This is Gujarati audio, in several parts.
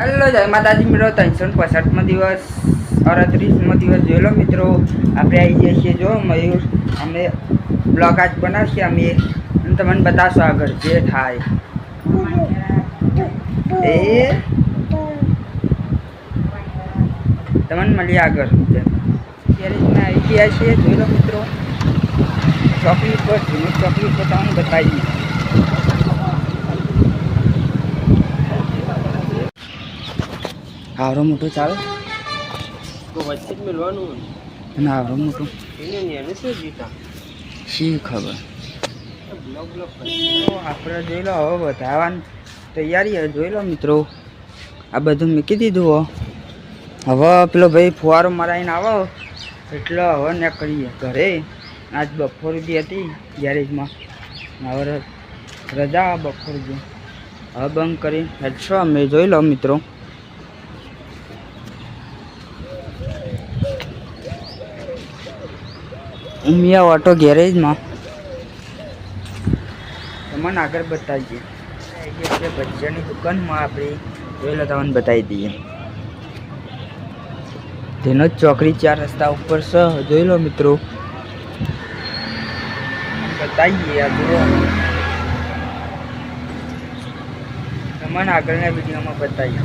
हेलो जय माताजी मित्रों 365 દિવસ 38મો દિવસ જોઈ લો મિત્રો આપણે આવી જઈએ છીએ જો મયુર અમે બ્લોગ આજ બનાવશે અમે તમને બતાવશો આગળ જે થાય એ તમને મળીએ આગળ ત્યારે આવી ગયા છીએ જોઈ લો મિત્રો ચોકડી પર જૂની ચોકડી પર તમને બતાવીએ આવરો મોટું ચાલો તો વચ્ચે જ મેળવાનું અને આવરો મોટું એને શું જીતા શી ખબર આપણે જોઈ લો હવે વધારવાની તૈયારી જોઈ લો મિત્રો આ બધું મૂકી દીધું હવે પેલો ભાઈ ફુવારો મરાઈને આવો એટલે હવે ને કરીએ ઘરે આજ બપોર બી હતી ગેરેજમાં હવે રજા બપોર બી હવે બંધ કરી હેડશો અમે જોઈ લો મિત્રો ઉમિયા ઓટો ગેરેજમાં તમને આગળ બતાવીએ ભજીયાની દુકાનમાં આપણે જોઈ લો તમને બતાવી દઈએ તેનો જ ચોકડી 4 રસ્તા ઉપર છે જોઈ લો મિત્રો બતાવીએ આ જુઓ તમને આગળના વિડીયોમાં બતાવીએ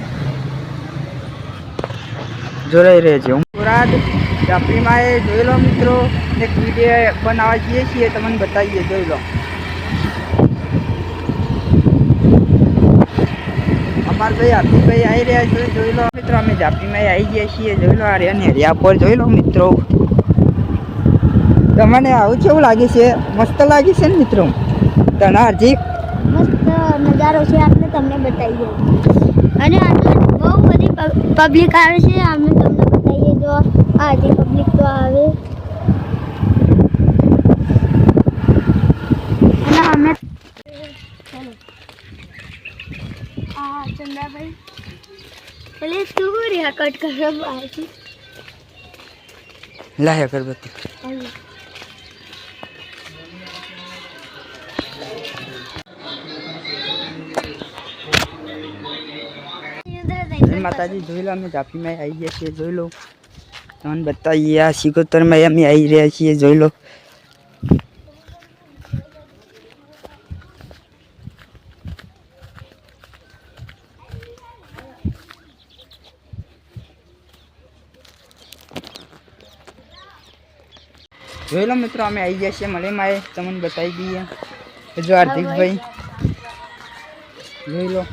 જોડાઈ રહેજો મુરાદ ચાપડીમાં એ જોઈ લો મિત્રો એક વિડીયો બનાવવા જઈએ છીએ તમને બતાવીએ જોઈ લો અમારા ભાઈ હાથીભાઈ આવી રહ્યા છે જોઈ લો મિત્રો અમે ઝાપડીમાં આવી ગયા છીએ જોઈ લો આ રહ્યા નેરિયા પર જોઈ લો મિત્રો તમને આવું કેવું લાગે છે મસ્ત લાગે છે ને મિત્રો તને હાર્દિક મસ્ત નજારો છે આપણે તમને બતાવીએ અને બહુ બધી પબ્લિક આવે છે અમે તમને બતાવીએ જો આજે પબ્લિક તો આવે અને અમે ચંદાભાઈ એટલે તું રહ્યા કટ કરવા આવી લાય અગરબત્તી માતાજી જોઈ લો અમે ઝાપીમાં આવી ગયા છીએ જોઈ લો તમને બતાવીએ આ સિકોતરમાં અમે આવી રહ્યા છીએ જોઈ લો જોઈ લો મિત્રો અમે આવી ગયા છીએ મલેમાં તમને બતાવી દઈએ જો હાર્દિકભાઈ જોઈ લો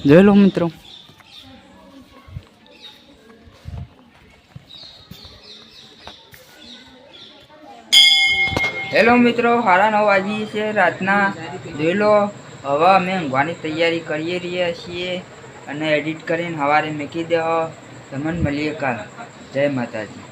જોઈ લો મિત્રો હેલો મિત્રો 9:30 વાગી છે રાતના જોઈ લો હવે અમે ઊંઘવાની તૈયારી કરી રહ્યા છીએ અને એડિટ કરીને સવારે મૂકી દેવો તમને મળીએ કાલ જય માતાજી